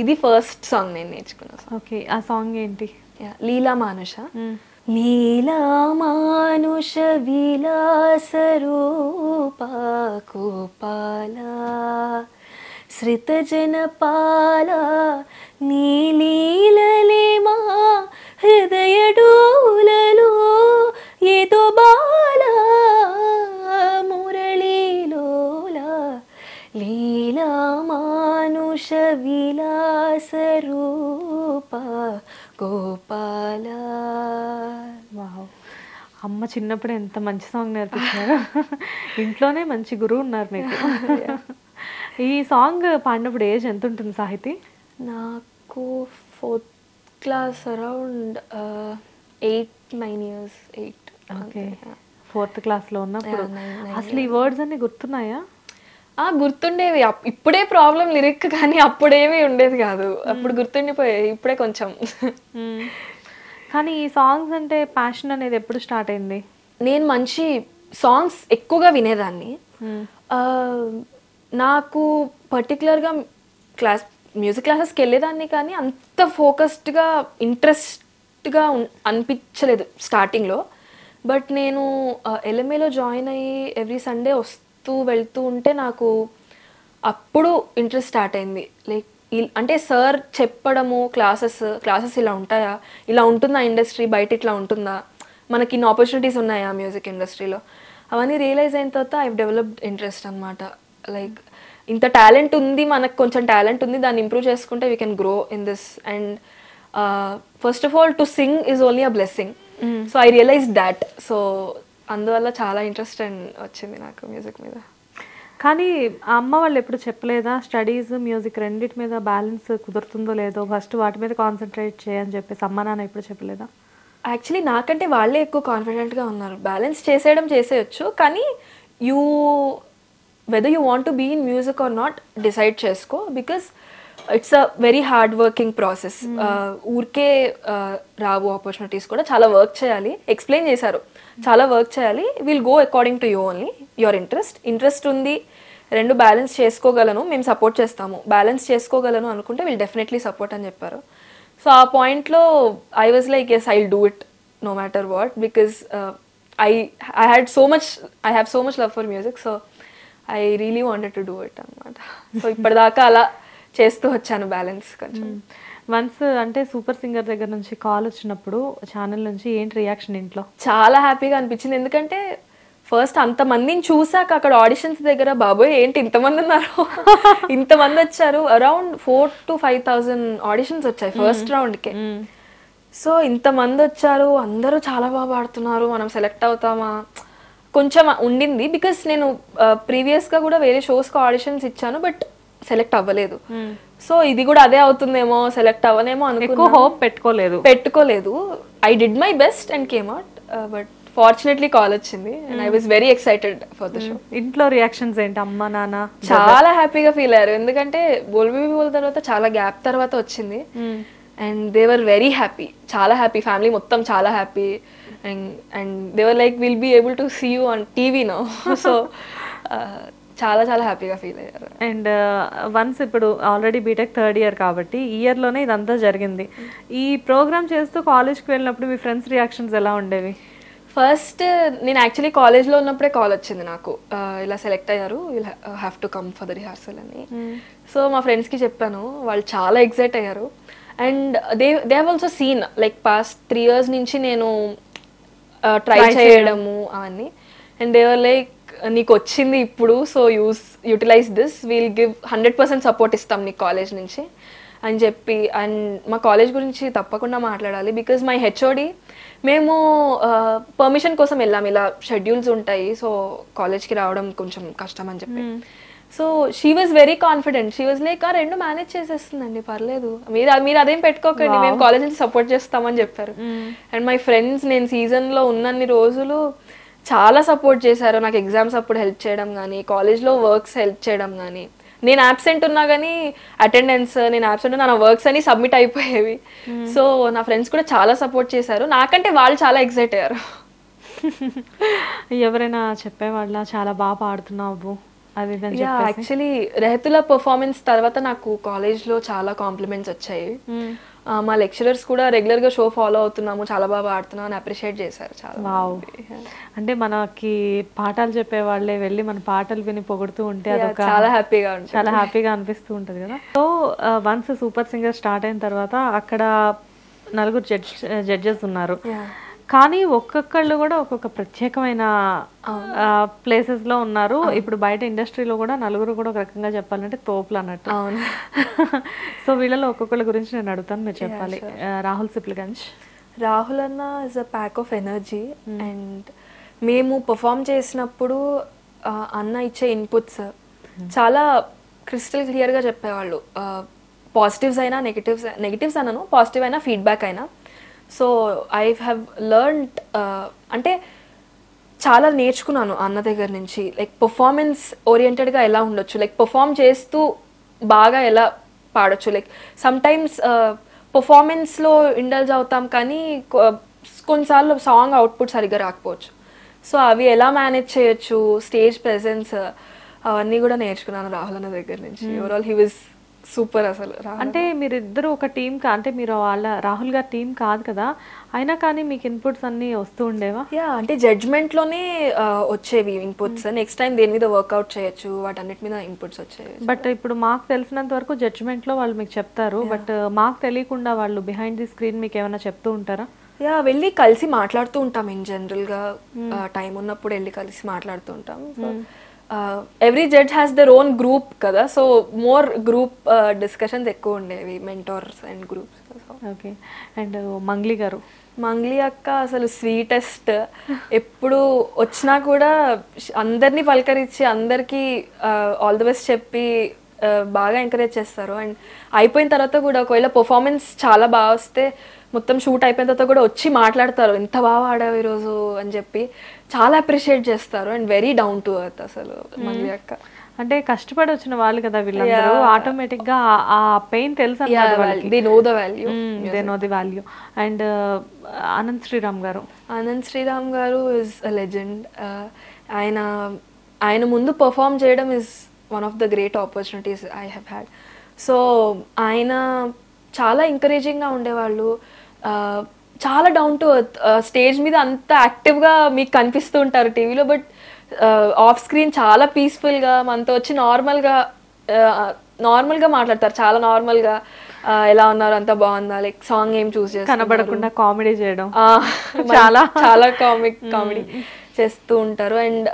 ఇది ఫస్ట్ సాంగ్ నేను నేర్చుకున్నా. ఓకే, ఆ సాంగ్ ఏంటి? లీలా మానుష. లీలా మానుష విలాస రూపా కోపాల శ్రితజనపాల నీలీలలే మా హృదయ డోలలో ఏదో బాల మురళీలోల లీలా మానుష విలాస రూప గోపాల. వావ్, అమ్మ చిన్నప్పుడు ఎంత మంచి సాంగ్ నేర్పించారు. ఇంట్లోనే మంచి గురువు ఉన్నారు మీకు. ఈ సాంగ్ పాడినప్పుడు ఏజ్ ఎంత ఉంటుంది సాహితి? నాకు 4th class, around 8-9 years. 8. Okay, 4th క్లాస్లో ఉన్నప్పుడు. అసలు ఈ వర్డ్స్ అన్ని గుర్తున్నాయా? గుర్తుండేవి. ఇప్పుడే ప్రాబ్లం లిరిక్, కానీ అప్పుడేమీ ఉండేది కాదు. అప్పుడు గుర్తుండిపోయాయి, ఇప్పుడే కొంచెం. కానీ ఈ సాంగ్స్ అంటే ప్యాషన్ అనేది ఎప్పుడు స్టార్ట్ అయింది? నేను మంచి సాంగ్స్ ఎక్కువగా వినేదాన్ని. నాకు పర్టికులర్గా మ్యూజిక్ క్లాసెస్కి వెళ్ళేదాన్ని, కానీ అంత ఫోకస్డ్గా ఇంట్రెస్ట్గా అనిపించలేదు స్టార్టింగ్లో. బట్ నేను LMAలో జాయిన్ అయ్యి ఎవ్రీ సండే వెళ్తూ ఉంటే నాకు అప్పుడు ఇంట్రెస్ట్ స్టార్ట్ అయింది. లైక్ అంటే సార్ చెప్పడము, క్లాసెస్ ఇలా ఉంటాయా, ఇలా ఉంటుందా ఇండస్ట్రీ, బయట ఇట్లా ఉంటుందా, మనకి ఇన్ని ఆపర్చునిటీస్ ఉన్నాయా మ్యూజిక్ ఇండస్ట్రీలో, అవన్నీ రియలైజ్ అయిన తర్వాత ఐ డెవలప్డ్ ఇంట్రెస్ట్ అనమాట. లైక్ ఇంత టాలెంట్ ఉంది, మనకు కొంచెం టాలెంట్ ఉంది, దాన్ని ఇంప్రూవ్ చేసుకుంటే we can grow in this. And first of all to sing is only a blessing. So I realize that. So అందువల్ల చాలా ఇంట్రెస్ట్ వచ్చింది నాకు మ్యూజిక్ మీద. కానీ ఆ అమ్మ వాళ్ళు ఎప్పుడు చెప్పలేదా స్టడీస్ మ్యూజిక్ రెండింటి మీద బ్యాలెన్స్ కుదురుతుందో లేదో, ఫస్ట్ వాటి మీద కాన్సన్ట్రేట్ చేయని చెప్పేసి అమ్మ నాన్న ఎప్పుడు చెప్పలేదా? యాక్చువల్లీ నాకంటే వాళ్ళే ఎక్కువ కాన్ఫిడెంట్గా ఉన్నారు. బ్యాలెన్స్ చేసేయచ్చు, కానీ whether you want to be in music or not decide చేసుకో, because it's a very hard working process. ఊరికే రావు ఆపర్చునిటీస్, కూడా చాలా వర్క్ చేయాలి. ఎక్స్ప్లెయిన్ చేశారు, చాలా వర్క్ చేయాలి. Will go according to you only, your interest ఉంది, రెండు బ్యాలెన్స్ చేసుకోగలను, మేము సపోర్ట్ చేస్తాము, బ్యాలెన్స్ చేసుకోగలను అనుకుంటే విల్ డెఫినెట్లీ సపోర్ట్ అని చెప్పారు. సో ఆ పాయింట్లో I was like yes, I will do it no matter what, because I have so much love for music. So I really wanted to do it అనమాట. So ఇప్పటిదాకా అలా చేస్తూ వచ్చాను balance కొంచెం. వన్స్ అంటే సూపర్ సింగర్ దగ్గర నుంచి call వచ్చినప్పుడు ఛానల్ నుంచి ఏంటి రియాక్షన్ ఇంట్లో? చాలా హ్యాపీగా అనిపించింది, ఎందుకంటే ఫస్ట్ అంతమందిని చూసాక అక్కడ ఆడిషన్స్ దగ్గర బాబోయ్ ఏంటి ఇంతమంది ఉన్నారు, ఇంతమంది వచ్చారు. అరౌండ్ 4,000 to 5,000 ఆడిషన్స్ వచ్చాయి ఫస్ట్ రౌండ్కే. సో ఇంతమంది వచ్చారు, అందరూ చాలా బాగా పాడుతున్నారు, మనం సెలెక్ట్ అవుతామా కొంచెం ఉండింది. బికాస్ నేను ప్రీవియస్గా కూడా వేరే షోస్కి ఆడిషన్స్ ఇచ్చాను, బట్ సెలెక్ట్ అవ్వలేదు. సో ఇది కూడా అదే అవుతుందేమో, సెలెక్ట్ అవ్వనేమో అనుకున్నా. హోప్ పెట్టుకోలేదు. I did my best and came out, but fortunately call వచ్చింది and I was very excited for the show. ఇంట్లో రియాక్షన్స్ ఏంటి? అమ్మ నాన్న చాలా హ్యాపీగా ఫీల్ అయ్యారు, ఎందుకంటే బోల్ బేబీ బోల్ తర్వాత చాలా గ్యాప్ తర్వాత వచ్చింది. And they were very happy, చాలా హ్యాపీ, ఫ్యామిలీ మొత్తం చాలా happy. And they were like will be able to see you on TV now. So చాలా చాలా హ్యాపీగా ఫీల్ అయ్యారు. అండ్ వన్స్ ఇప్పుడు ఆల్రెడీ బీటెక్ 3rd year కాబట్టి ఈ ఇయర్లోనే ఇదంతా జరిగింది. ఈ ప్రోగ్రామ్ చేస్తూ కాలేజ్కి వెళ్ళినప్పుడు మీ ఫ్రెండ్స్ రియాక్షన్స్ ఎలా ఉండేవి? ఫస్ట్ నేను యాక్చువల్లీ కాలేజ్లో ఉన్నప్పుడే కాల్ వచ్చింది నాకు, ఇలా సెలెక్ట్ అయ్యారు, will have to come for the rehearsal అని. సో మా ఫ్రెండ్స్కి చెప్పాను, వాళ్ళు చాలా ఎక్సైట్ అయ్యారు. And they have also seen like past 3 years నుంచి నేను ట్రై చేయడము అవన్నీ. అండ్ దే వర్ లైక్ నీకు వచ్చింది ఇప్పుడు, so utilize this, we'll give 100% support ఇస్తాం నీకు కాలేజ్ నుంచి అని చెప్పి. అండ్ మా కాలేజ్ గురించి తప్పకుండా మాట్లాడాలి, బికాజ్ మై హెచ్ఓడి, మేము పర్మిషన్ కోసం వెళ్ళాం, ఇలా షెడ్యూల్స్ ఉంటాయి, సో కాలేజ్కి రావడం కొంచెం కష్టం అని చెప్పి. So she was very confident. She was like, రెండు మేనేజ్ చేసేస్తుందండి, పర్లేదు, మీరు అదేం పెట్టుకోకండి, మేము కాలేజ్ నుంచి సపోర్ట్ చేస్తామని చెప్పారు. అండ్ మై ఫ్రెండ్స్, నేను సీజన్లో ఉన్నన్ని రోజులు చాలా సపోర్ట్ చేశారు నాకు. ఎగ్జామ్స్ అప్పుడు హెల్ప్ చేయడం కానీ, కాలేజ్లో వర్క్స్ హెల్ప్ చేయడం కానీ, నేను యాబ్సెంట్ ఉన్నా కానీ అటెండెన్స్, నేను యాబ్సెంట్ ఉన్నా నా వర్క్స్ అని సబ్మిట్ అయిపోయేవి. సో నా ఫ్రెండ్స్ కూడా చాలా సపోర్ట్ చేశారు, నాకంటే వాళ్ళు చాలా ఎక్సైట్ అయ్యారు. ఎవరైనా చెప్పేవాళ్ళ చాలా బాగా పాడుతున్నావు అది? యాక్చువల్లీ రెహతుల పర్ఫార్మెన్స్ తర్వాత నాకు కాలేజ్లో చాలా కాంప్లిమెంట్స్ వచ్చాయి. మా లెక్చరర్స్ కూడా రెగ్యులర్గా షో ఫాలో అవుతున్నాము, చాలా బాగా పాడుతున్నాము అని అప్రిషియేట్ చేశారు చాలా. వావ్. అంటే మనకి పాఠాలు చెప్పే వాళ్ళే వెళ్ళి మన పాటలు విని పొగుడుతూ ఉంటే అదొక చాలా హ్యాపీగా ఉంటుంది, చాలా హ్యాపీగా అనిపిస్తూ ఉంటుంది కదా. So once super singer start అయిన తర్వాత అక్కడ 4 జడ్జెస్ ఉన్నారు, కానీ ఒక్కొక్కళ్ళు కూడా ఒక్కొక్క ప్రత్యేకమైన ప్లేసెస్ లో ఉన్నారు. ఇప్పుడు బయట ఇండస్ట్రీలో కూడా 4 కూడా ఒక రకంగా చెప్పాలంటే తోపులు అన్నట్టు. సో వీళ్ళలో ఒక్కొక్కళ్ళ గురించి నేను అడుగుతాను, మీరు చెప్పాలి. రాహుల్ సిప్లిగంజ్. రాహుల్ అన్న is a pack of energy. And మేము పర్ఫామ్ చేసినప్పుడు అన్న ఇచ్చే ఇన్పుట్స్ చాలా క్రిస్టల్ క్లియర్గా చెప్పేవాళ్ళు. పాజిటివ్స్ అయినా నెగిటివ్స్ అన్నాను, పాజిటివ్ అయినా ఫీడ్బ్యాక్ అయినా. సో ఐ హ్యావ్ లెర్న్డ్, అంటే చాలా నేర్చుకున్నాను అన్న దగ్గర నుంచి. లైక్ పర్ఫార్మెన్స్ ఓరియంటెడ్గా ఎలా ఉండొచ్చు, లైక్ పర్ఫామ్ చేస్తూ బాగా ఎలా పాడొచ్చు. లైక్ సమ్టైమ్స్ పర్ఫార్మెన్స్లో ఇండల్జ్ అవుతాం కానీ కొన్నిసార్లు సాంగ్ అవుట్పుట్ సరిగ్గా రాకపోవచ్చు. సో అవి ఎలా మేనేజ్ చేయొచ్చు, స్టేజ్ ప్రెజెన్స్, అవన్నీ కూడా నేర్చుకున్నాను రాహుల్ అన్న దగ్గర నుంచి. ఓవరాల్ హీ వాజ్ సూపర్ అసలు. అంటే మీరిద్దరు ఒక టీమ్, అంటే మీరు వాళ్ళ రాహుల్ గారి టీం కాదు కదా, అయినా కానీ మీకు ఇన్పుట్స్ అన్ని వస్తూ ఉండేవా? అంటే జడ్జ్మెంట్లోనే వచ్చేవి ఇన్పుట్స్. నెక్స్ట్ టైం దేని మీద వర్కౌట్ చేయొచ్చు, వాటన్నిటి మీద ఇన్పుట్స్ వచ్చేవి. బట్ ఇప్పుడు మాకు తెలిసినంత వరకు జడ్జ్మెంట్లో వాళ్ళు మీకు చెప్తారు, బట్ మాకు తెలియకుండా వాళ్ళు బిహైండ్ ది స్క్రీన్ మీకు ఏమైనా చెప్తూ ఉంటారా? వెళ్ళి కలిసి మాట్లాడుతూ ఉంటాం. ఇన్ జనరల్గా టైం ఉన్నప్పుడు వెళ్ళి కలిసి మాట్లాడుతూ ఉంటాం. Every judge has their own group కదా, సో మోర్ గ్రూప్ డిస్కషన్స్ ఎక్కువ ఉండేవి, mentors and groups. Okay. And Mangli గారు. మంగ్లీ అక్క అసలు స్వీటెస్ట్. ఎప్పుడు వచ్చినా కూడా అందరినీ పలకరించి అందరికీ ఆల్ ది బెస్ట్ చెప్పి బాగా ఎంకరేజ్ చేస్తారు. అండ్ అయిపోయిన తర్వాత కూడా ఒకవేళ పర్ఫార్మెన్స్ చాలా బాగా వస్తే మొత్తం షూట్ అయిపోయిన తర్వాత కూడా వచ్చి మాట్లాడతారు, ఎంత బాగా ఆడావు ఈరోజు అని చెప్పి చాలా అప్రిషియేట్ చేస్తారు. And very down to earth అసలు మంగ్లీ అక్క. అంటే కష్టపడి వచ్చిన వాళ్ళు కదా వీళ్ళందరూ, ఆటోమేటిక్ గా ఆ పెయిన్ తెలుసు, they know the value. They know the value. And Anant Sriram garu. Anant Sriram గారు ఇస్ అ లెజెండ్. ఆయన ముందు పర్ఫామ్ చేయడం is one of the great opportunities I have had. So ఆయన చాలా ఎంకరేజింగ్గా ఉండేవాళ్ళు, చాలా డౌన్ టు ఎర్త్. స్టేజ్ మీద అంత యాక్టివ్గా మీకు కనిపిస్తూ ఉంటారు టీవీలో, బట్ ఆఫ్ స్క్రీన్ చాలా పీస్ఫుల్గా మనతో వచ్చి నార్మల్గా మాట్లాడతారు, చాలా నార్మల్గా. ఎలా ఉన్నారు, అంత బాగుందా, లైక్ సాంగ్ ఏం చూస్ చేస్తారు, కనబడకుండా కామెడీ చేయడం, చాలా కామెడీ చేస్తూ ఉంటారు. అండ్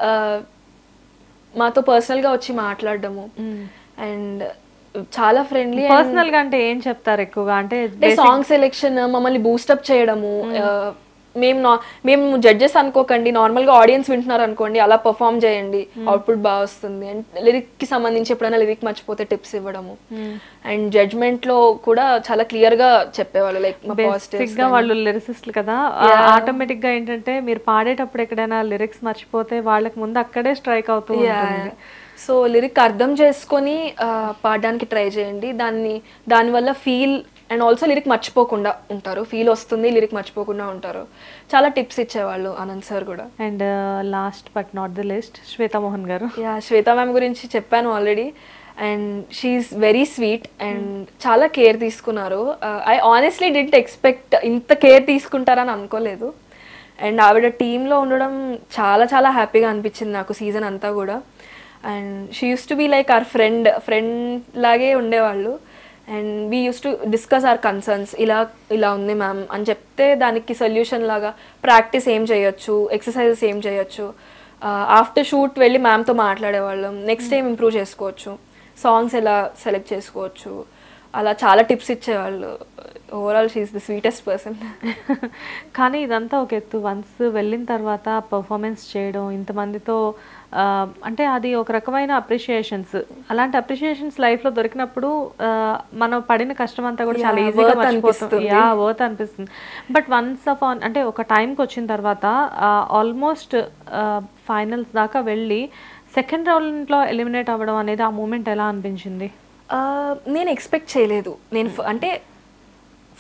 మాతో పర్సనల్గా వచ్చి మాట్లాడడము, అండ్ చాలా ఫ్రెండ్లీ. పర్సనల్ గా అంటే ఏం చెప్తారు ఎక్కువగా? అంటే సాంగ్ సెలెక్షన్, మమ్మల్ని బూస్టప్ చేయడము. మేము జడ్జెస్ అనుకోకండి, నార్మల్ గా ఆడియన్స్ వింటున్నారు అనుకోండి, అలా పర్ఫామ్ చేయండి, అవుట్పుట్ బాగా వస్తుంది. అండ్ లిరిక్ కి సంబంధించి ఎప్పుడైనా లిరిక్ మర్చిపోతే టిప్స్ ఇవ్వడము. అండ్ జడ్జ్మెంట్ లో కూడా చాలా క్లియర్ గా చెప్పేవాళ్ళు, లైక్ బేసిక్ గా వాళ్ళు లిరిసిస్ట్లు కదా, ఆటోమేటిక్ గా ఏంటంటే మీరు పాడేటప్పుడు ఎక్కడైనా లిరిక్స్ మర్చిపోతే వాళ్ళకి ముందు అక్కడే స్ట్రైక్ అవుతూ ఉంటుంది. సో లిరిక్ అర్థం చేసుకొని పాడడానికి ట్రై చేయండి, దానివల్ల ఫీల్ అండ్ ఆల్సో లిరిక్ మర్చిపోకుండా ఉంటారు, ఫీల్ వస్తుంది, లిరిక్ మర్చిపోకుండా ఉంటారు. చాలా టిప్స్ ఇచ్చేవాళ్ళు ఆనంద్ సార్ కూడా. And last but not the least, Shweta Mohan garu. Shweta ma'am గురించి చెప్పాను already. And she's very sweet and చాలా కేర్ తీసుకున్నారు. ఐ ఆనెస్ట్లీ డిడ్ంట్ ఎక్స్పెక్ట్ ఇంత కేర్ తీసుకుంటారని అనుకోలేదు. అండ్ ఆవిడ టీంలో ఉండడం చాలా చాలా హ్యాపీగా అనిపించింది నాకు సీజన్ అంతా కూడా. And she used to be like our friend లాగే ఉండేవాళ్ళు. And we use to discuss our concerns, ఇలా ఉంది మ్యామ్ అని చెప్తే దానికి సొల్యూషన్ లాగా ప్రాక్టీస్ ఏం చేయొచ్చు, ఎక్సర్సైజెస్ ఏం చేయొచ్చు, ఆఫ్టర్ షూట్ వెళ్ళి మ్యామ్తో మాట్లాడేవాళ్ళం, నెక్స్ట్ టైం ఇంప్రూవ్ చేసుకోవచ్చు, సాంగ్స్ ఎలా సెలెక్ట్ చేసుకోవచ్చు, అలా చాలా టిప్స్ ఇచ్చేవాళ్ళు. Overall she's the sweetest person. కానీ ఇదంతా ఒక ఎత్తు, వన్స్ వెళ్ళిన తర్వాత పర్ఫార్మెన్స్ చేయడం ఇంతమందితో, అంటే అది ఒక రకమైన అప్రిషియేషన్స్. అలాంటి అప్రిషియేషన్స్ లైఫ్లో దొరికినప్పుడు మనం పడిన కష్టం అంతా కూడా చాలా ఈజీగా మర్చిపోతుంది. వర్త్ అనిపిస్తుంది. బట్ వన్స్ ఆఫ్ ఆన్ అంటే ఒక టైంకి వచ్చిన తర్వాత ఆల్మోస్ట్ ఫైనల్స్ దాకా వెళ్ళి సెకండ్ రౌండ్లో ఎలిమినేట్ అవ్వడం అనేది ఆ మూమెంట్ ఎలా అనిపించింది? నేను ఎక్స్పెక్ట్ చేయలేదు. నేను అంటే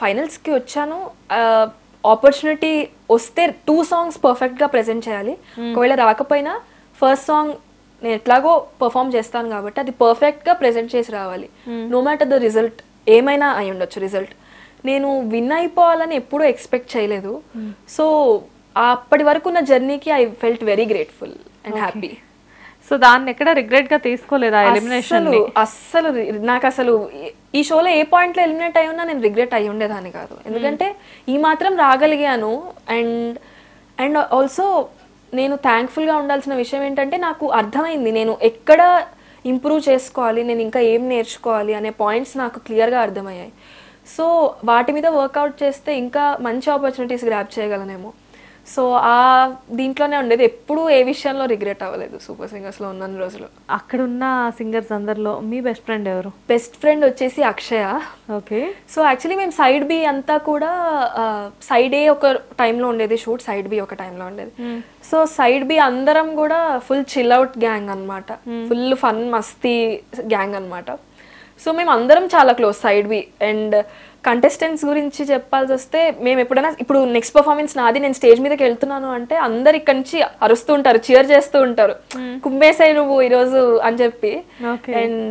ఫైనల్స్కి వచ్చాను, ఆపర్చునిటీ వస్తే 2 songs పర్ఫెక్ట్గా ప్రజెంట్ చేయాలి. ఒకవేళ రాకపోయినా ఫస్ట్ సాంగ్ నేను ఎట్లాగో పర్ఫామ్ చేస్తాను కాబట్టి అది పర్ఫెక్ట్గా ప్రజెంట్ చేసి రావాలి. నో మ్యాటర్ ద రిజల్ట్, ఏమైనా అయి ఉండొచ్చు రిజల్ట్. నేను విన్ అయిపోవాలని ఎప్పుడూ ఎక్స్పెక్ట్ చేయలేదు. సో అప్పటి వరకు ఉన్న జర్నీకి I felt very grateful and happy. So దాన్ని ఎక్కడ రిగ్రెట్ గా తీసుకోలేదా ఎలిమినేషన్? అస్సలు నాకు అసలు ఈ షోలో ఏ పాయింట్ లో ఎలిమినేట్ అయి ఉన్నా నేను రిగ్రెట్ అయి ఉండేదాన్ని కాదు. ఎందుకంటే ఈ మాత్రం రాగలిగాను. అండ్ ఆల్సో నేను థ్యాంక్ఫుల్ గా ఉండాల్సిన విషయం ఏంటంటే నాకు అర్థమైంది నేను ఎక్కడ ఇంప్రూవ్ చేసుకోవాలి, నేను ఇంకా ఏం నేర్చుకోవాలి అనే పాయింట్స్ నాకు క్లియర్ గా అర్థమయ్యాయి. సో వాటి మీద వర్కౌట్ చేస్తే ఇంకా మంచి ఆపర్చునిటీస్ గ్రాప్ చేయగలనేమో. సో ఆ దీంట్లోనే ఉండేది, ఎప్పుడు ఏ విషయంలో రిగ్రెట్ అవ్వలేదు సూపర్ సింగర్స్లో ఉన్న రోజులు. అక్కడున్న సింగర్స్ అందరిలో మీ బెస్ట్ ఫ్రెండ్ ఎవరు? బెస్ట్ ఫ్రెండ్ వచ్చేసి అక్షయ. ఓకే. సో యాక్చువల్లీ మేము సైడ్ బి అంతా కూడా సైడ్ ఏ ఒక టైంలో ఉండేది షూట్, సైడ్ బి ఒక టైంలో ఉండేది. సో సైడ్ బి అందరం కూడా ఫుల్ చిల్ అవుట్ గ్యాంగ్ అనమాట, ఫుల్ ఫన్ మస్తీ గ్యాంగ్ అనమాట. సో మేము అందరం చాలా close side B. And contestants గురించి చెప్పాల్సి వస్తే మేము ఎప్పుడైనా ఇప్పుడు నెక్స్ట్ పర్ఫార్మెన్స్ నాది, నేను స్టేజ్ మీదకి వెళ్తున్నాను అంటే అందరు ఇక్కడ నుంచి అరుస్తూ ఉంటారు, చియర్ చేస్తూ ఉంటారు, కుమ్మేసాయి నువ్వు ఈరోజు అని చెప్పి. అండ్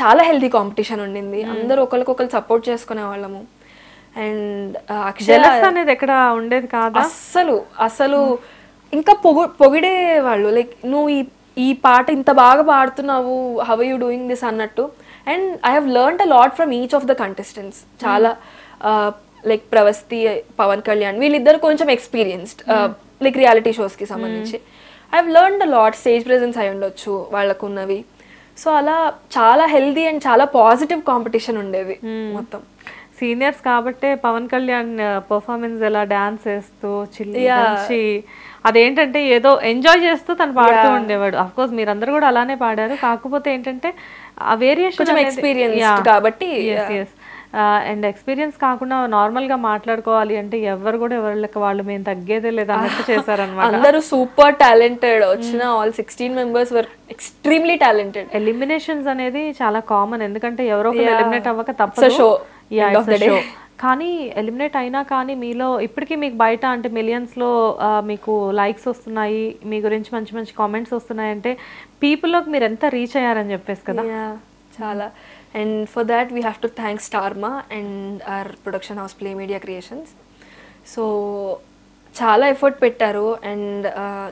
చాలా హెల్దీ కాంపిటీషన్ ఉండింది, అందరూ ఒకరికొకరు సపోర్ట్ చేసుకునే వాళ్ళము. అండ్ జెలస్ అనేది ఎక్కడ ఉండేది కాదు అసలు ఇంకా పొగిడేవాళ్ళు, లైక్ నువ్వు ఈ పాట ఇంత బాగా పాడుతున్నావు, how are you doing this అన్నట్టు. And I have learned a lot from each of the contestants. చాలా లైక్ ప్రవస్తి, పవన్ కళ్యాణ్ వీళ్ళిద్దరు కొంచెం ఎక్స్పీరియన్స్డ్ లైక్ రియాలిటీ షోస్కి సంబంధించి. I have learned a lot, stage presence అయి ఉండొచ్చు వాళ్ళకు ఉన్నవి. సో అలా చాలా హెల్దీ అండ్ చాలా పాజిటివ్ కాంపిటీషన్ ఉండేది మొత్తం. సీనియర్స్ కాబట్టే పవన్ కళ్యాణ్ పర్ఫార్మెన్స్ ఎలా డాన్స్ వేస్తూ చిల్లి అదేంటంటే ఏదో ఎంజాయ్ చేస్తూ తను పాడుతూ ఉండేవాడు. అఫ్ కోర్స్ మీరందరూ కూడా అలానే పాడారు, కాకపోతే ఏంటంటే ఆ వేరియేషన్ ఎక్స్పీరియన్స్ కాబట్టి. అండ్ ఎక్స్పీరియన్స్ కాకుండా నార్మల్ గా మాట్లాడుకోవాలి అంటే ఎవరు కూడా ఎవరికి వాళ్ళు మేము తగ్గేదే లేదా అన్నట్టు చేశారనమాట. అందరూ సూపర్ టాలెంటెడ్, వచ్చిన ఆల్ 16 members వర్ ఎక్స్ట్రీమ్లీ టాలెంటెడ్. ఎలిమినేషన్స్ అనేది చాలా కామన్, ఎందుకంటే ఎవరో ఒకరు ఎలిమినేట్ అవ్వక తప్పదు. షో కానీ ఎలిమినేట్ అయినా కానీ మీలో ఇప్పటికీ మీకు బయట అంటే మిలియన్స్లో మీకు లైక్స్ వస్తున్నాయి, మీ గురించి మంచి మంచి కామెంట్స్ వస్తున్నాయి అంటే పీపుల్లోకి మీరు ఎంత రీచ్ అయ్యారని చెప్పేసి కదా. చాలా. And for that we have to thank Star Maa and our production house play media creations. So చాలా ఎఫర్ట్ పెట్టారు అండ్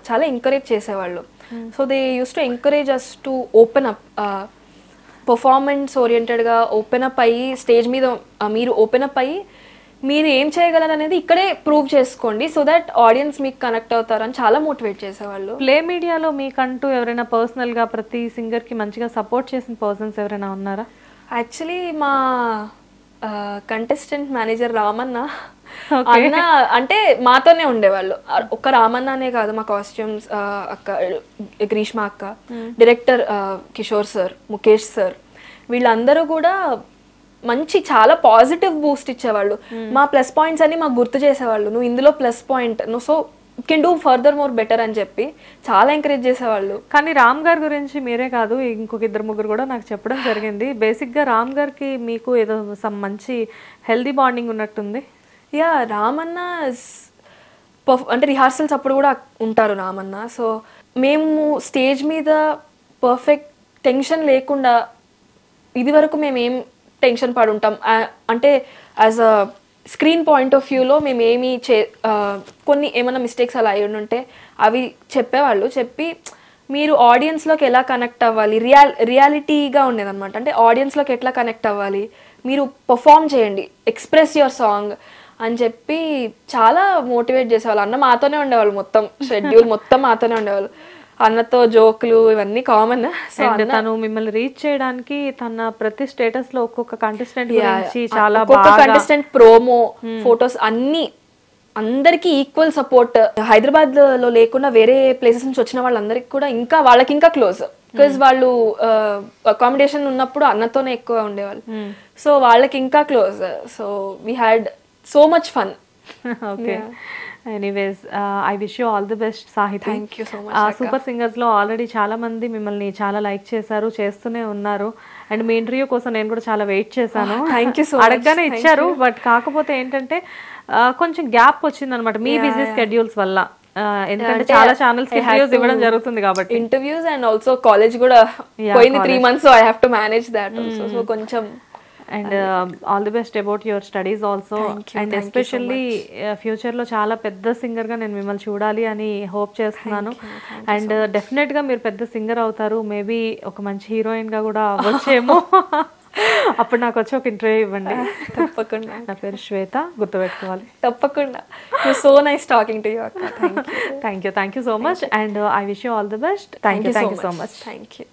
చాలా ఎంకరేజ్ చేసేవాళ్ళు. So they use to encourage us to open up, performance ఓరియంటెడ్గా ఓపెన్ అప్ అయ్యి stage మీద మీరు open up అయ్యి మీరు ఏం చేయగలరు అనేది ఇక్కడే ప్రూవ్ చేసుకోండి, సో దట్ ఆడియన్స్ మీకు కనెక్ట్ అవుతారని చాలా మోటివేట్ చేసేవాళ్ళు. ప్లే మీడియాలో మీకంటూ ఎవరైనా పర్సనల్గా ప్రతి సింగర్కి మంచిగా సపోర్ట్ చేసిన పర్సన్స్ ఎవరైనా ఉన్నారా? యాక్చువల్లీ మా కంటెస్టెంట్ మేనేజర్ రామన్న అన్న అంటే మాతోనే ఉండేవాళ్ళు. ఒక్క రామన్న అనే కాదు, మా కాస్ట్యూమ్స్ అక్క గ్రీష్మ అక్క, director Kishore sir, Mukesh sir, వీళ్ళందరూ కూడా మంచి చాలా పాజిటివ్ బూస్ట్ ఇచ్చేవాళ్ళు. మా ప్లస్ పాయింట్స్ అని మాకు గుర్తు చేసేవాళ్ళు, నువ్వు ఇందులో ప్లస్ పాయింట్, నువ్వు so can do further more better అని చెప్పి చాలా ఎంకరేజ్ చేసేవాళ్ళు. కానీ రామ్ గారి గురించి మీరే కాదు ఇంకొక 2-3 కూడా నాకు చెప్పడం జరిగింది. బేసిక్గా రామ్ గారికి మీకు ఏదో సమ్ మంచి హెల్దీ బాండింగ్ ఉన్నట్టుంది. రామన్న అంటే రిహార్సల్స్ అప్పుడు కూడా ఉంటారు రామన్న. సో మేము స్టేజ్ మీద పర్ఫెక్ట్ టెన్షన్ లేకుండా, ఇది వరకు మేము ఏం టెన్షన్ పడి ఉంటాం అంటే as a screen point of వ్యూలో మేము ఏమి కొన్ని ఏమైనా మిస్టేక్స్ అలా అయి ఉంటే అవి చెప్పేవాళ్ళు. చెప్పి మీరు ఆడియన్స్లోకి ఎలా కనెక్ట్ అవ్వాలి, రియాలిటీగా ఉండేదన్నమాట. అంటే ఆడియన్స్లోకి ఎట్లా కనెక్ట్ అవ్వాలి, మీరు పర్ఫామ్ చేయండి, ఎక్స్ప్రెస్ యువర్ సాంగ్ అని చెప్పి చాలా మోటివేట్ చేసేవాళ్ళు. అన్న మాతోనే ఉండేవాళ్ళు, మొత్తం షెడ్యూల్ మొత్తం మాతోనే ఉండేవాళ్ళు. అన్నతో జోకులు ఇవన్నీ కామన్. సో అండ్ తను మిమ్మల్ని రీచ్ చేయడానికి తన ప్రతి స్టేటస్ లో ఒక్కొక్క కంటెస్టెంట్ గురించి చాలా కంటెస్టెంట్ ప్రోమో ఫొటోస్ అన్ని అందరికి ఈక్వల్ సపోర్ట్. హైదరాబాద్ లో లేకుండా వేరే ప్లేసెస్ నుంచి వచ్చిన వాళ్ళందరికి కూడా ఇంకా వాళ్ళకి ఇంకా క్లోజ్, బికాజ్ వాళ్ళు అకామిడేషన్ ఉన్నప్పుడు అన్నతోనే ఎక్కువ ఉండేవాళ్ళు. సో వాళ్ళకి ఇంకా close. So we had so much fun. Okay, anyways I wish you all the best Sahithi. Thank you so much. Super singers లో ఆల్రెడీ చాలా మంది మిమ్మల్ని చాలా లైక్ చేశారు, చేస్తూనే ఉన్నారు. అండ్ మీ ఇంటర్వ్యూ కోసం నేను కూడా చాలా వెయిట్ చేశాను. Thank you so much. అడగగానే ఇచ్చారు, బట్ కాకపోతే ఏంటంటే కొంచెం గ్యాప్ వచ్చింది అనమాట మీ బిజీ స్కెడ్యూల్స్ వల్ల. ఎందుకంటే చాలా ఛానల్స్ ఇంటర్వ్యూస్ ఇవ్వడం జరుగుతుంది కాబట్టి. ఇంటర్వ్యూస్ అండ్ ఆల్సో కాలేజ్ కూడా పోయింది 3 months, so I have to manage that also. So కొంచెం. And all the best about your studies also. And especially future లో చాలా పెద్ద సింగర్ గా నేను మిమ్మల్ని చూడాలి అని హోప్ చేస్తున్నాను. అండ్ డెఫినెట్ గా మీరు పెద్ద సింగర్ అవుతారు, మేబీ ఒక మంచి హీరోయిన్ గా కూడా అవ్వచ్చేమో. అప్పుడు నాకు వచ్చి ఒక ఇంటర్వ్యూ ఇవ్వండి. తప్పకుండా. నా పేరు శ్వేత, గుర్తుపెట్టుకోవాలి. తప్పకుండా. So nice talking to you అక్క. Thank you so much. And I wish you all the best. Thank you so much. Thank you.